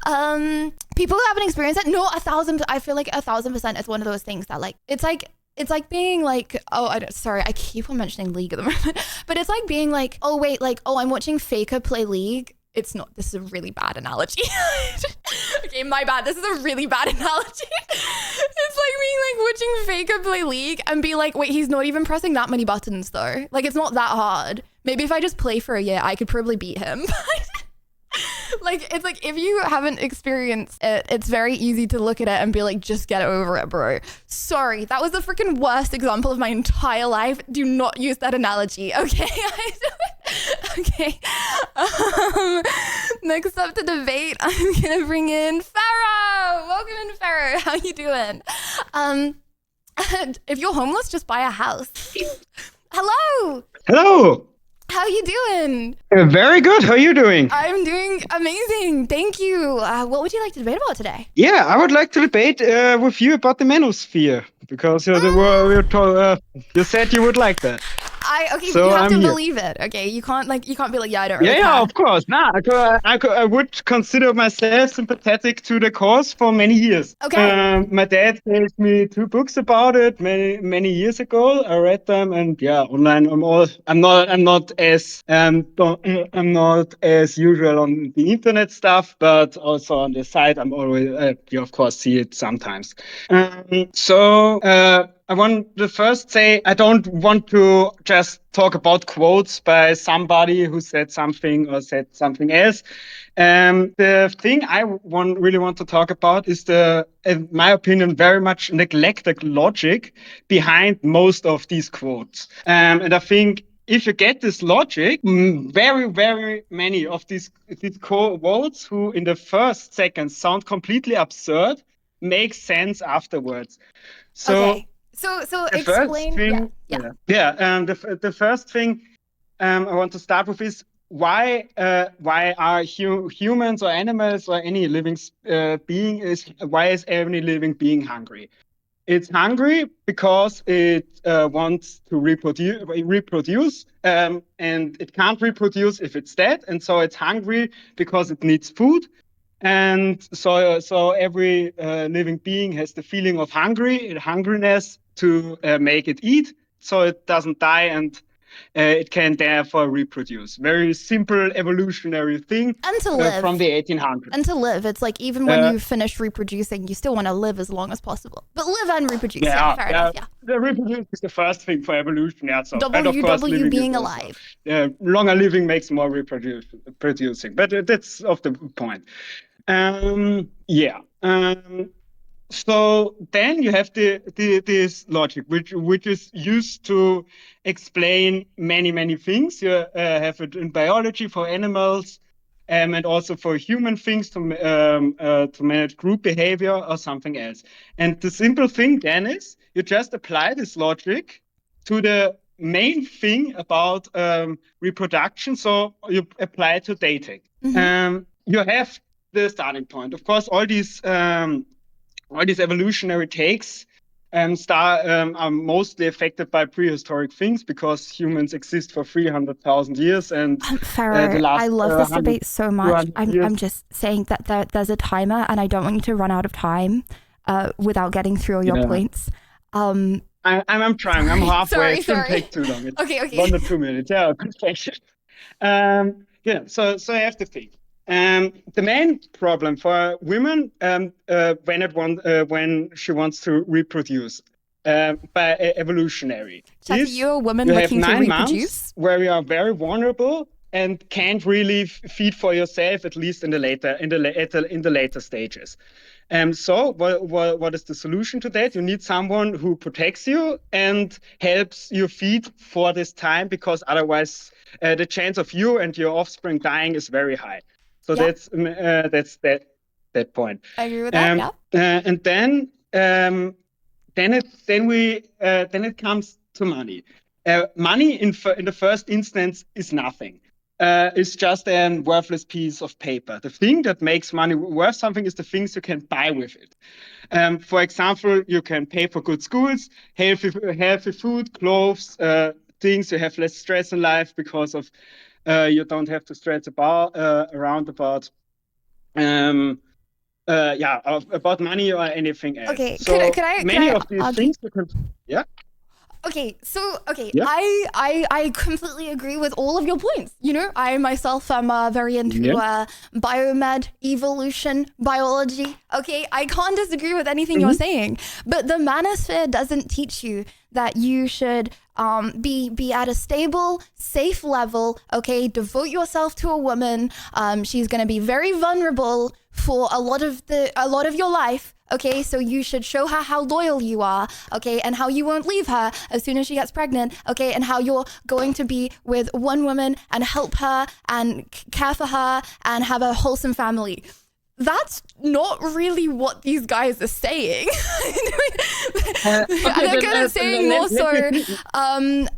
People who haven't experienced it, no, 1,000. I feel like 1,000% is one of those things that like it's like being like, oh, sorry, I keep on mentioning League at the moment, but it's like being like, oh wait, like, oh, I'm watching Faker play League. It's not. This is a really bad analogy. Okay, my bad. This is a really bad analogy. It's like being like watching Faker play League and be like, wait, he's not even pressing that many buttons though. Like, it's not that hard. Maybe if I just play for a year, I could probably beat him. Like, it's like, if you haven't experienced it, it's very easy to look at it and be like, just get over it, bro. Sorry, that was the freaking worst example of my entire life. Do not use that analogy, okay? Okay. Next up to debate, I'm gonna bring in Farah. Welcome in, Farah. How you doing? If you're homeless, just buy a house. Hello. Hello. How you doing? Very good. How are you doing? I'm doing amazing. Thank you. What would you like to debate about today? Yeah, I would like to debate with you about the Manosphere because you said you would like that. Okay, so you have I'm to here. believe it. Okay, you can't be like, yeah, I don't really Yeah, care. of course. Nah, I would consider myself sympathetic to the cause for many years. Okay. My dad gave me 2 books about it many years ago. I read them, and yeah, online I'm not as usual on the internet stuff, but also on the site I'm always you of course see it sometimes. I want to first say I don't want to just talk about quotes by somebody who said something or said something else. The thing I really want to talk about is in my opinion, very much neglected logic behind most of these quotes. And I think if you get this logic, very, very many of these quotes who in the first second sound completely absurd make sense afterwards. So Okay. So the first explain. thing, the first thing I want to start with is why are humans or animals or any living being why is any living being hungry? It's hungry because it wants to reproduce, and it can't reproduce if it's dead, and so it's hungry because it needs food. And so every living being has the feeling of hungriness to make it eat, so it doesn't die and it can therefore reproduce. Very simple evolutionary thing And to live. from the 1800s. And to live. It's like even when you finish reproducing, you still want to live as long as possible. But live and reproduce. Yeah, fair enough. Yeah. The reproduce is the first thing for evolution. Yeah, so and of course, WW being alive. Longer living makes more producing, but that's off the point. So then you have this logic, which is used to explain many things. You have it in biology for animals, and also for human things to manage group behavior or something else. And the simple thing then is you just apply this logic to the main thing about reproduction. So you apply it to dating. Mm-hmm. You have the starting point. Of course, all these evolutionary takes are mostly affected by prehistoric things because humans exist for 300,000 years. And Farah, I love this debate so much. I'm just saying that there's a timer and I don't want you to run out of time without getting through all your points. I'm trying. I'm halfway. It shouldn't take too long. It's okay. 1 or 2 minutes. Yeah, good question. So I have to think. The main problem for women when she wants to reproduce by evolutionary is you're a woman you looking have 9 to reproduce months where you are very vulnerable and can't really feed for yourself, at least in the later stages. So what is the solution to that? You need someone who protects you and helps you feed for this time, because otherwise the chance of you and your offspring dying is very high. So that's that point. I agree with that. And then it comes to money. Money in the first instance is nothing. It's just a worthless piece of paper. The thing that makes money worth something is the things you can buy with it. For example, you can pay for good schools, healthy food, clothes, things. You have less stress in life because of you don't have to stress around about about money or anything else. Okay, So could I many of these argue? things you can, yeah. Okay, so Yeah. I completely agree with all of your points. You know, I myself am very into Yeah. biomed, evolution, biology. Okay, I can't disagree with anything you're saying, but the manosphere doesn't teach you that you should be at a stable, safe level. Okay, devote yourself to a woman. She's gonna be very vulnerable for a lot of your life. Okay, so you should show her how loyal you are, okay, and how you won't leave her as soon as she gets pregnant, okay, and how you're going to be with one woman and help her and care for her and have a wholesome family. That's not really what these guys are saying. And they're kind of saying more so,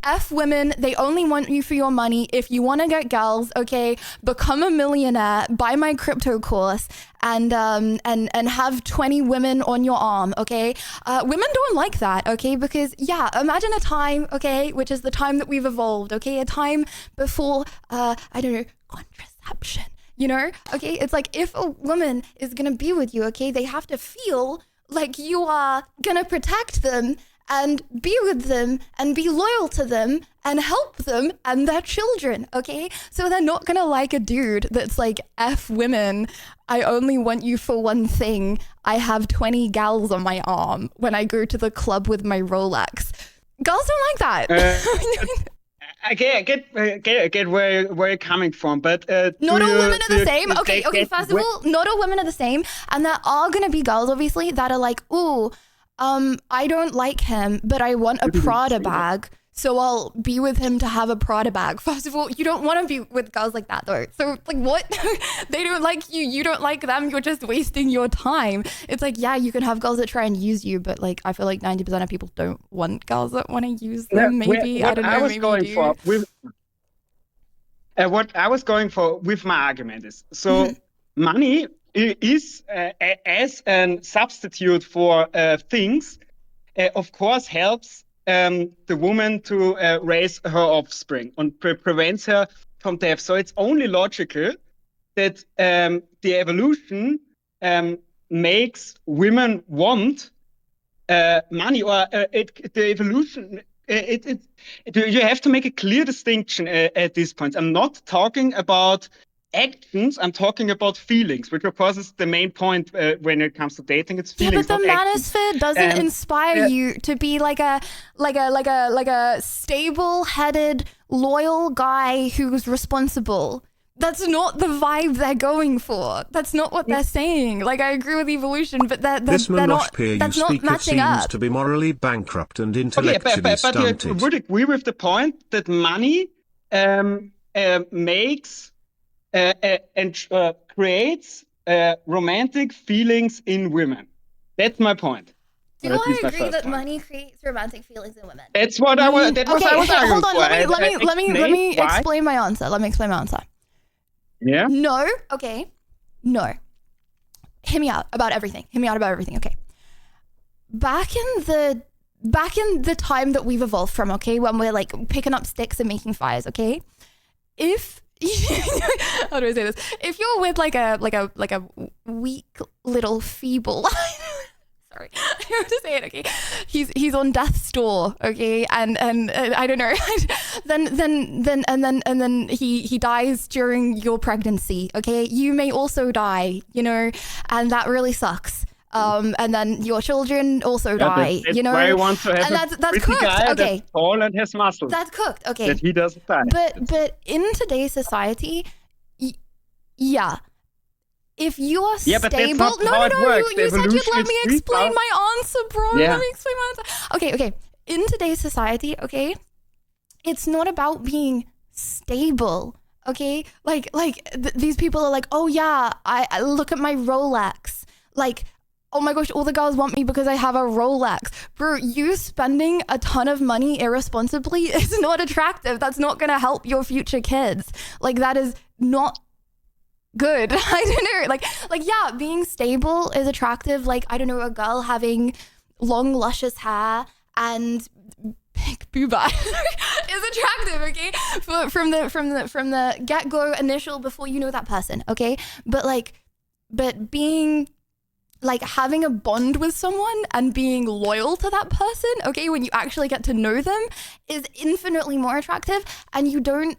F women, they only want you for your money. If you want to get girls, okay, become a millionaire, buy my crypto course, and have 20 women on your arm, okay? Women don't like that, okay? Because, yeah, imagine a time, okay, which is the time that we've evolved, okay? A time before, I don't know, contraception. You know, okay, it's like if a woman is gonna be with you, okay, they have to feel like you are gonna protect them and be with them and be loyal to them and help them and their children, okay? So they're not gonna like a dude that's like, F women, I only want you for one thing. I have 20 gals on my arm when I go to the club with my Rolex. Girls don't like that. I get where you're coming from, but not all women are the same. Okay, first of all, not all women are the same. And there are going to be girls, obviously, that are like, ooh, I don't like him, but I want a Prada bag. So I'll be with him to have a Prada bag. First of all, you don't want to be with girls like that though. So like what? They don't like you. You don't like them. You're just wasting your time. It's like, yeah, you can have girls that try and use you, but like, I feel like 90% of people don't want girls that want to use them. Maybe, I don't know. What I was going for with my argument is, so money is as a substitute for things, of course, helps the woman to raise her offspring and prevents her from death. So it's only logical that the evolution makes women want money, or the evolution. You have to make a clear distinction at this point. I'm not talking about actions. I'm talking about feelings, which of course is the main point when it comes to dating. It's feelings. Yeah, but the manosphere doesn't inspire you to be like a stable-headed, loyal guy who's responsible. That's not the vibe they're going for. That's not what they're saying. Like, I agree with evolution, but they're not. That's not matching up. Seems to be morally bankrupt and intellectually stunted. But you would agree with the point that money makes and creates romantic feelings in women. That's my point. Do I agree that money creates romantic feelings in women? That's what I was. That was I was arguing for. Hold on. Let me explain my answer. Yeah. No. Okay. No. Hear me out about everything. Okay. Back in the time that we've evolved from, okay, when we're like picking up sticks and making fires, okay, if how do I say this? If you're with like a weak little feeble, sorry, I have to say it, okay, he's on death's door, okay, and I don't know, then he dies during your pregnancy, okay, you may also die, you know, and that really sucks. And then your children also die, that's you know. Why I want to have that's cooked. Guy okay, that's tall and has muscles. That's cooked. Okay, that he doesn't die. But in today's society, yeah, if you are stable, but that's not how it works. You said you'd let me explain my answer, bro. Yeah. Let me explain my answer. Okay. In today's society, okay, it's not about being stable. Okay, like these people are like, oh yeah, I look at my Rolex, like, oh my gosh, all the girls want me because I have a Rolex. Bro, you spending a ton of money irresponsibly is not attractive. That's not gonna help your future kids. Like, that is not good. I don't know. Like yeah, being stable is attractive. Like, I don't know, a girl having long, luscious hair and big booba is attractive, okay? From the get-go initial before you know that person, okay? But being like having a bond with someone and being loyal to that person, okay, when you actually get to know them, is infinitely more attractive. And you don't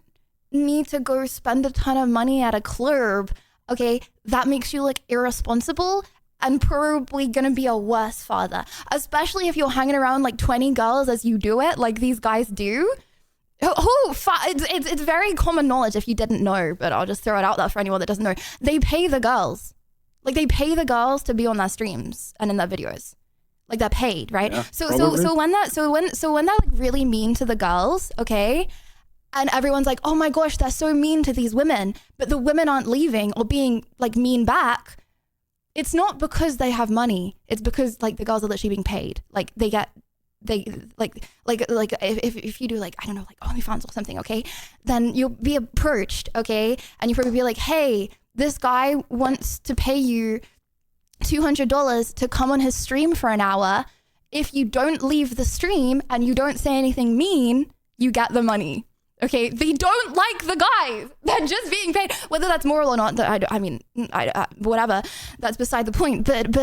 need to go spend a ton of money at a club, okay? That makes you look irresponsible and probably gonna be a worse father, especially if you're hanging around like 20 girls as you do it, like these guys do. It's very common knowledge if you didn't know, but I'll just throw it out there for anyone that doesn't know. They pay the girls. Like they pay the girls to be on their streams and in their videos. Like they're paid, right? Yeah, so when they're like really mean to the girls, okay? And everyone's like, "Oh my gosh, they're so mean to these women." But the women aren't leaving or being like mean back. It's not because they have money. It's because like the girls are literally being paid. Like they if you do like, I don't know, like OnlyFans or something, okay? Then you'll be approached, okay? And you probably be like, "Hey, this guy wants to pay you $200 to come on his stream for an hour. If you don't leave the stream and you don't say anything mean, you get the money." Okay, they don't like the guys. They're just being paid, whether that's moral or not. I mean, whatever. That's beside the point. But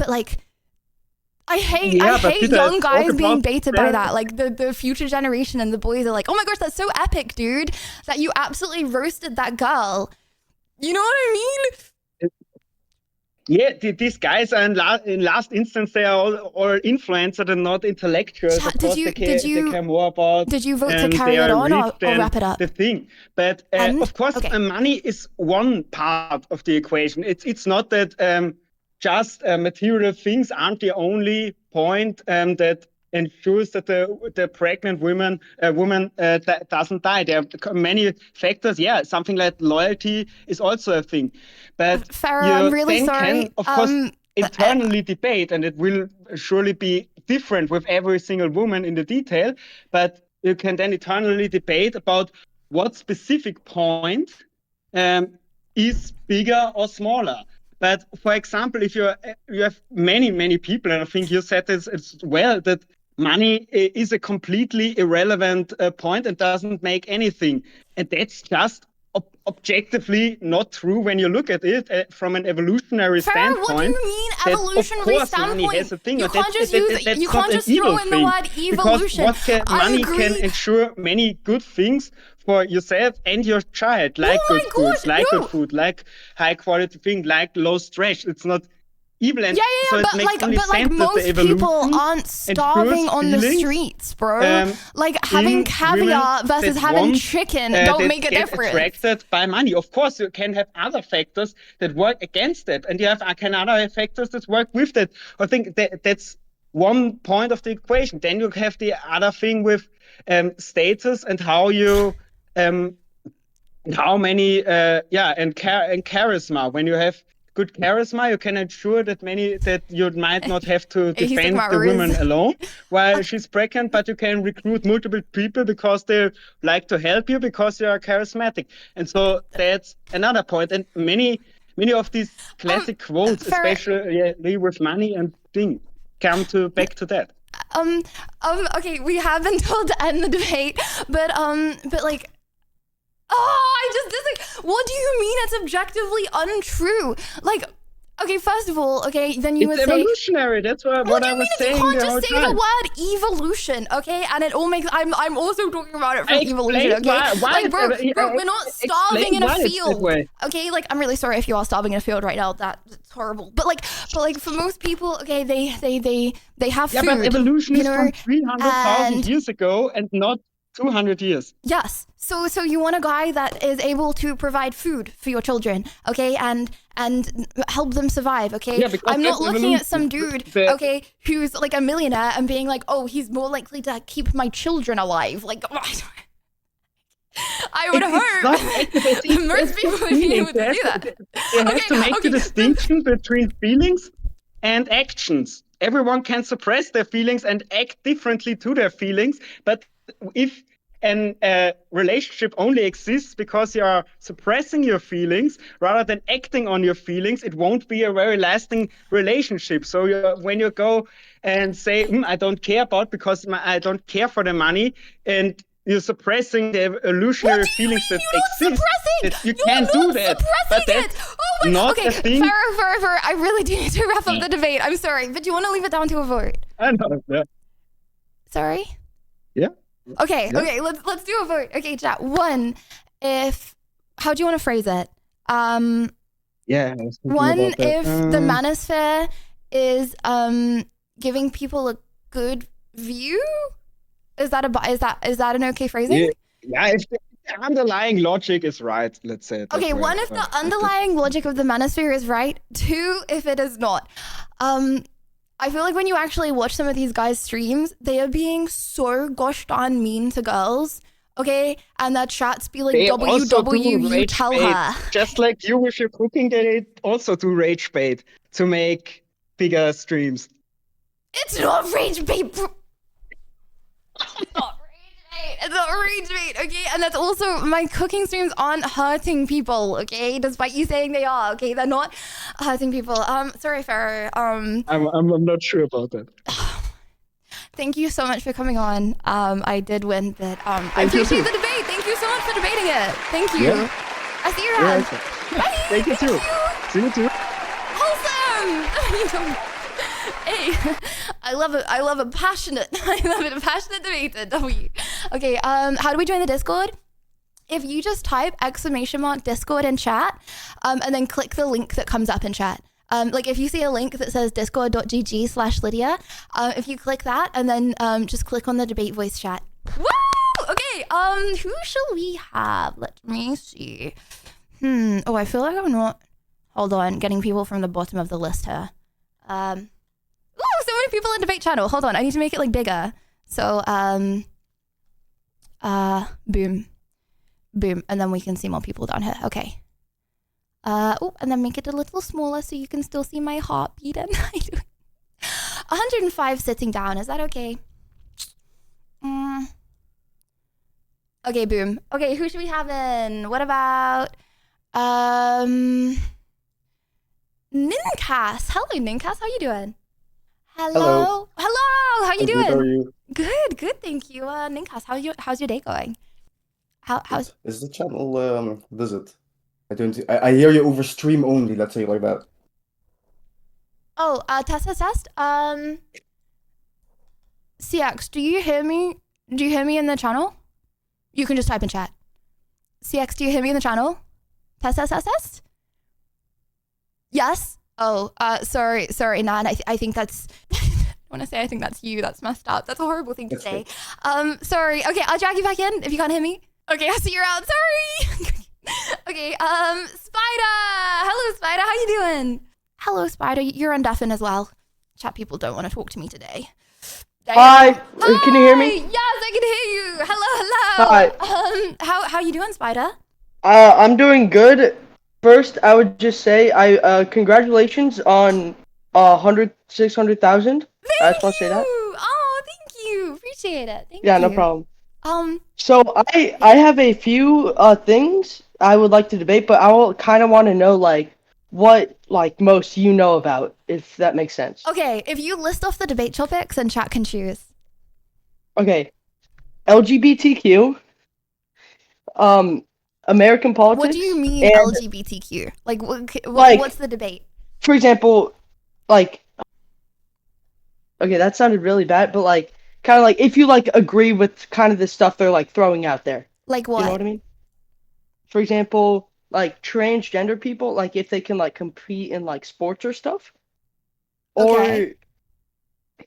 like, I hate young guys being baited by that. Like the future generation and the boys are like, "Oh my gosh, that's so epic, dude, that you absolutely roasted that girl." You know what I mean? Yeah, these guys are in last instance, they are all influencers and not intellectuals. Of course, they care more about. Did you vote to carry it on or wrap it up? The thing, but of course, money is one part of the equation. It's not that just material things aren't the only point that ensures that the pregnant woman doesn't die. There are many factors. Yeah, something like loyalty is also a thing. But Farah, I'm really sorry. Can, of course, internally debate, and it will surely be different with every single woman in the detail. But you can then eternally debate about what specific point is bigger or smaller. But for example, if you have many people, and I think you said this as well, that money is a completely irrelevant point and doesn't make anything. And that's just objectively not true when you look at it from an evolutionary standpoint. What do you mean evolutionary standpoint? Has a thing. You can't just throw in the word evolution. Money can ensure many good things for yourself and your child, like good foods, like good food, like high quality thing, like low stress. It's not evil, and so it makes only sense that most people aren't starving on the streets, bro. Like having caviar versus having chicken don't make a difference. Attracted by money. Of course, you can have other factors that work against it, and you have other factors that work with that. I think that's one point of the equation. Then you have the other thing with status and how you how many and charisma. When you have good charisma, you can ensure that you might not have to defend the woman alone while she's pregnant, but you can recruit multiple people because they like to help you because you are charismatic. And so that's another point. And many of these classic quotes, especially with money and things, come back to that. Okay, we have been told to end the debate, but like, what do you mean it's objectively untrue? Like, okay, first of all, okay, then you would say... It's evolutionary, that's what I was saying. You can't just say the word evolution, okay? And it all makes... I'm also talking about it from evolution, okay? Why bro, we're not starving in a field, okay? Like, I'm really sorry if you are starving in a field right now, that's horrible. But like for most people, okay, they have food. Yeah, but evolution is from 300,000 years ago and not 200 years. Yes. So you want a guy that is able to provide food for your children, okay, and help them survive, okay? Yeah, I'm not looking at some dude, okay, who's like a millionaire and being like, "Oh, he's more likely to keep my children alive." Like, I would hope most people would be able to do that. You have to make the distinction between feelings and actions. Everyone can suppress their feelings and act differently to their feelings, but if a relationship only exists because you are suppressing your feelings rather than acting on your feelings, it won't be a very lasting relationship. So when you go and say, I don't care about because I don't care for the money, and you're suppressing the evolutionary feelings that exist. You can't do that. But that's not a thing. Farah, I really do need to wrap up the debate. I'm sorry, but do you want to leave it down to a vote? I know. Yeah. Sorry? Yeah. Okay, let's do a vote. Okay, chat. One, how do you want to phrase it? Yeah. One, if the Manosphere is giving people a good view, is that an okay phrasing? Yeah, if the underlying logic is right, let's say. Okay, one, if the underlying logic of the Manosphere is right. Two, if it is not. I feel like when you actually watch some of these guys' streams, they are being so gosh darn mean to girls. Okay, and that chats be like, WW, you tell her. Just like you with your cooking, they also do rage bait to make bigger streams. It's not rage bait. It's not rage bait, okay? And that's also, my cooking streams aren't hurting people, okay? Despite you saying they are, okay? They're not hurting people. Sorry, Farah. I'm not sure about that. Thank you so much for coming on. I did win, but I appreciate the debate. Thank you so much for debating it. Thank you. Yeah. I see your hand. Bye. Thank you too. See you too. Wholesome. Hey, I love a passionate debater. W. Okay. How do we join the Discord? If you just type !Discord in chat, and then click the link that comes up in chat. Like if you see a link that says discord.gg/Lydia, if you click that and then just click on the debate voice chat. Woo! Okay, who shall we have? Let me see. Oh, I feel like I'm not, hold on, getting people from the bottom of the list here. Ooh, so many people in debate channel. Hold on, I need to make it like bigger. So, boom, and then we can see more people down here. Okay. Oh, and then make it a little smaller so you can still see my heart beating. 105 sitting down. Is that okay? Okay, boom. Okay, who should we have in? What about Nincas? Hello, Nincas. How you doing? Hello. How you doing? How are you? Good. Thank you. Nincas, how's your day going? How's Is the channel visit? I hear you over stream only, let's say it like that. Oh, test. CX, do you hear me? Do you hear me in the channel? You can just type in chat. CX, do you hear me in the channel? Test. Yes? Oh, sorry, Nan. I think that's, I want to say I think that's you. That's messed up. That's a horrible thing to say. Sorry. Okay, I'll drag you back in if you can't hear me. Okay, I see you're out. Sorry. Okay, Spider! Hello, Spider, how you doing? Hello, Spider, you're on deafen as well. Chat people don't want to talk to me today. Hi! Can you hear me? Yes, I can hear you. Hello. Hi. How you doing, Spider? I'm doing good. First, I would just say, congratulations on 600,000. I just want to say that. Oh, thank you. Appreciate it. Thank you. Yeah, no problem. So I have a few things I would like to debate, but I will kind of want to know what most you know about, if that makes sense. Okay, if you list off the debate topics, then chat can choose. Okay, LGBTQ, American politics. What do you mean LGBTQ? What's the debate? For example, okay, that sounded really bad, but kind of if you agree with kind of the stuff they're throwing out there. Like what? You know what I mean? For example, transgender people, if they can compete in sports or stuff. Okay. Or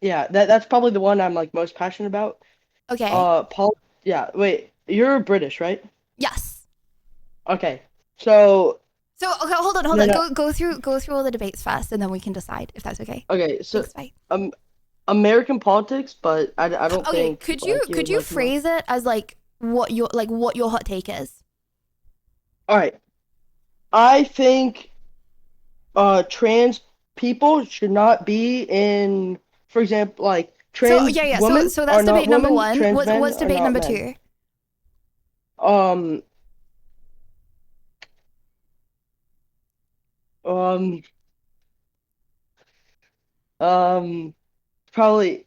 yeah, that's probably the one I'm most passionate about. Okay. Yeah, wait, you're British, right? Yes. Okay. So okay, hold on. Go through all the debates first, and then we can decide if that's okay. Okay, so Thanks, American politics, but I don't think. Okay, could you phrase it as what your hot take is? All right. I think trans people should not be in, for example, trans women. So that's debate number one. What's debate number two? Probably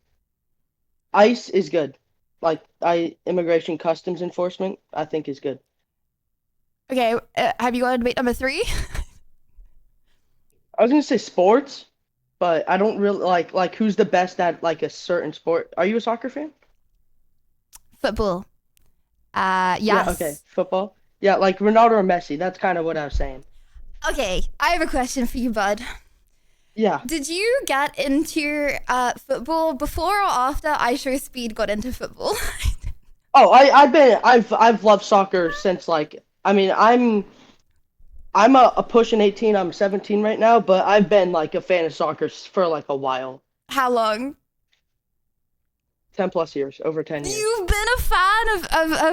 ice is good. like immigration customs enforcement, I think is good. Okay, have you got a debate number 3? I was gonna say sports, but I don't really like who's the best at like a certain sport. Are you a soccer fan? Football. Yes. Yeah, okay. Football? Yeah, like Ronaldo or Messi. That's kind of what I was saying. Okay, I have a question for you, bud. Yeah. Did you get into football before or after I Show Speed got into football? Oh, I've loved soccer since like I'm a pushing 18. I'm 17 right now, but I've been like a fan of soccer for like a while. How long? 10 plus years, over 10 years. You've been a fan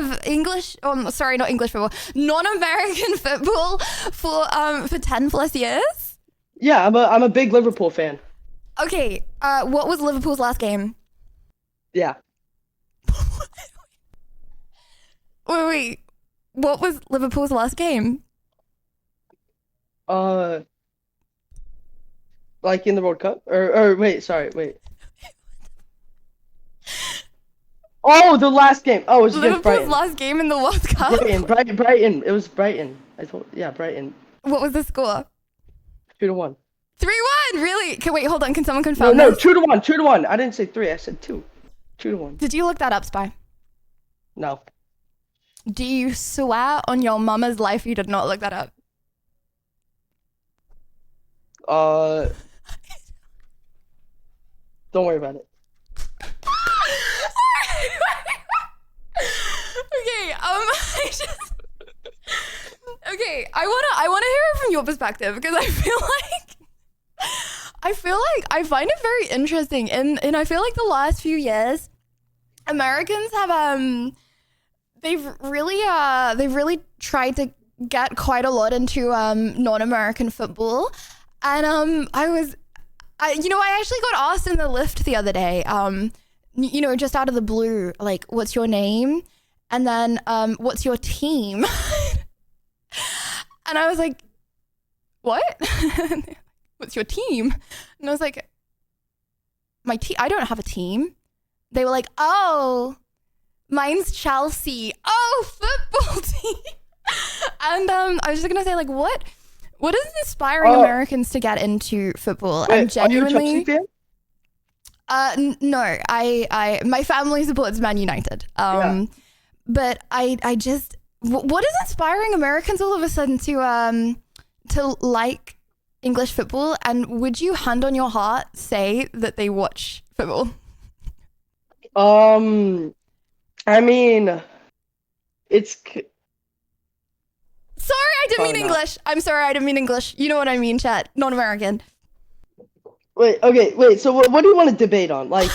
of English, sorry, not English football, non-American football for 10 plus years? Yeah, I'm a big Liverpool fan. Okay, what was Liverpool's last game? Yeah. Wait, what was Liverpool's last game? Like in the World Cup? Or wait, sorry, wait. Oh, the last game. Oh, it was against Liverpool's Brighton. last game in the World Cup? Brighton. It was Brighton. Brighton. What was the score? 2-1. 3-1, really? Wait, hold on, can someone confirm No, this? 2-1, 2-1. I didn't say 3, I said 2. 2-1. Did you look that up, Spy? No. Do you swear on your mama's life you did not look that up? Don't worry about it. Okay, okay, I wanna hear it from your perspective because I find it very interesting, and I feel like the last few years, Americans have they've really tried to get quite a lot into non-American football, and I actually got asked in the lift the other day, just out of the blue, like, what's your name? And then, what's your team? And I was like, what? What's your team? And I was like, my team? I don't have a team. They were like, oh, mine's Chelsea. Oh, football team. And I was just gonna say, like, what is inspiring Americans to get into football? Wait, And genuinely, are you a Chelsea fan? No, I my family supports Man United. Yeah. But I just, what is inspiring Americans all of a sudden to like English football? And would you, hand on your heart, say that they watch football? I mean, it's. Sorry, I didn't mean not. English. I'm sorry, I didn't mean English. You know what I mean, chat. Non-American. Wait, okay, wait. So what do you want to debate on? Like,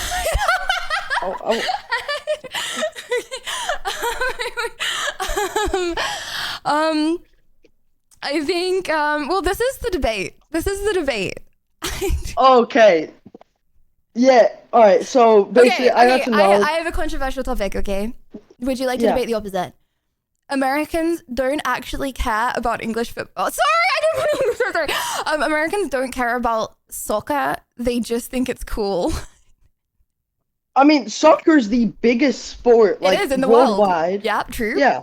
I think, well, this is the debate. Okay. Yeah. All right. So basically, I have to know. I have a controversial topic. Okay, would you like to Yeah. debate the opposite? Americans don't actually care about English football. Sorry, I didn't mean. Sorry. Americans don't care about soccer. They just think it's cool. I mean, soccer is the biggest sport, like, it is in the worldwide. world. Yeah, true. Yeah.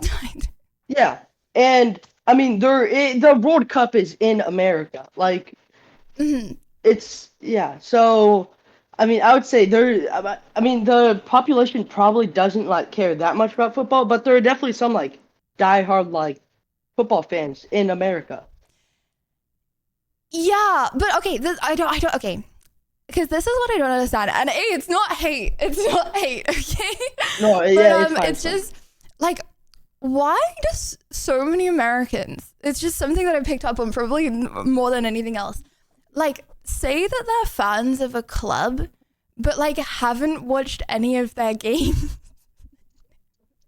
Yeah, and I mean, the World Cup is in America. Like, it's So, I mean, I would say the population probably doesn't like care that much about football, but there are definitely some like diehard like football fans in America. Yeah, but okay, I don't. Okay, because this is what I don't understand. And it's not hate. It's not hate. Okay. No, But, yeah, it's fine. it's just like, why does so many Americans? It's just something that I picked up on probably more than anything else. Like, say that they're fans of a club, but like haven't watched any of their games.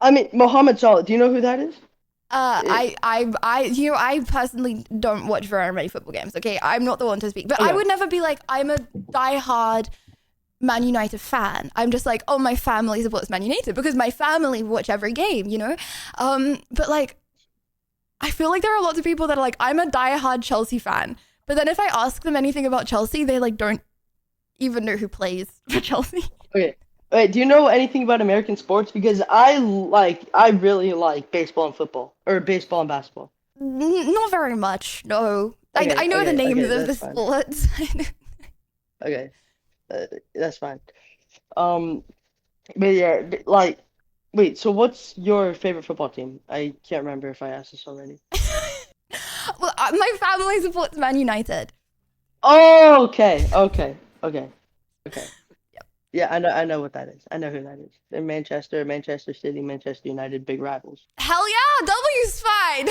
I mean, Mohamed Salah. Do you know who that is? I personally don't watch very many football games. Okay, I'm not the one to speak, but I would never be like, I'm a diehard Man United fan. I'm just like, oh, my family supports Man United because my family watch every game, you know? But like, I feel like there are lots of people that are like, I'm a diehard Chelsea fan. But then if I ask them anything about Chelsea, they like don't even know who plays for Chelsea. Okay. Wait, do you know anything about American sports? Because I really like baseball and football, or baseball and basketball. Not very much, no. Okay, I know the names of the that's fine. sports. Okay, that's fine. But yeah, like, wait. So, what's your favorite football team? I can't remember if I asked this already. Well, my family supports Man United. Oh, okay. Yep. Yeah, I know what that is. I know who that is. They're Manchester City, Manchester United, big rivals. Hell yeah, W's fine.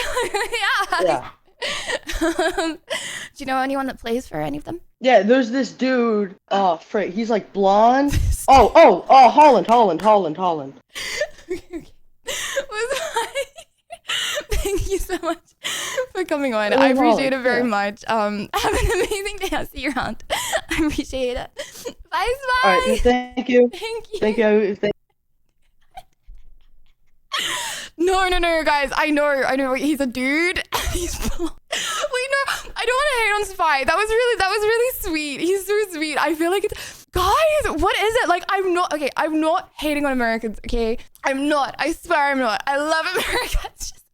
Yeah. Yeah. Do you know anyone that plays for any of them? Yeah, there's this dude. Oh, frick, he's like blonde. Oh, Holland. Thank you so much for coming on. Oh, I appreciate wow, it very yeah. much. Have an amazing day. I'll see you around. I appreciate it. Bye. All right, thank you. Thank you. Thank you. No, guys. I know. He's a dude. He's blonde. Wait, no. I don't want to hate on Spy. That was really sweet. He's so sweet. I feel like it's, guys, what is it? Like, I'm not hating on Americans, okay? I'm not. I swear I'm not. I love America. It's just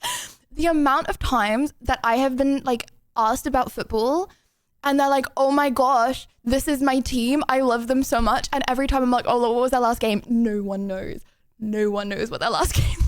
the amount of times that I have been like asked about football and they're like, oh my gosh, this is my team. I love them so much. And every time I'm like, oh, what was their last game? No one knows. No one knows what their last game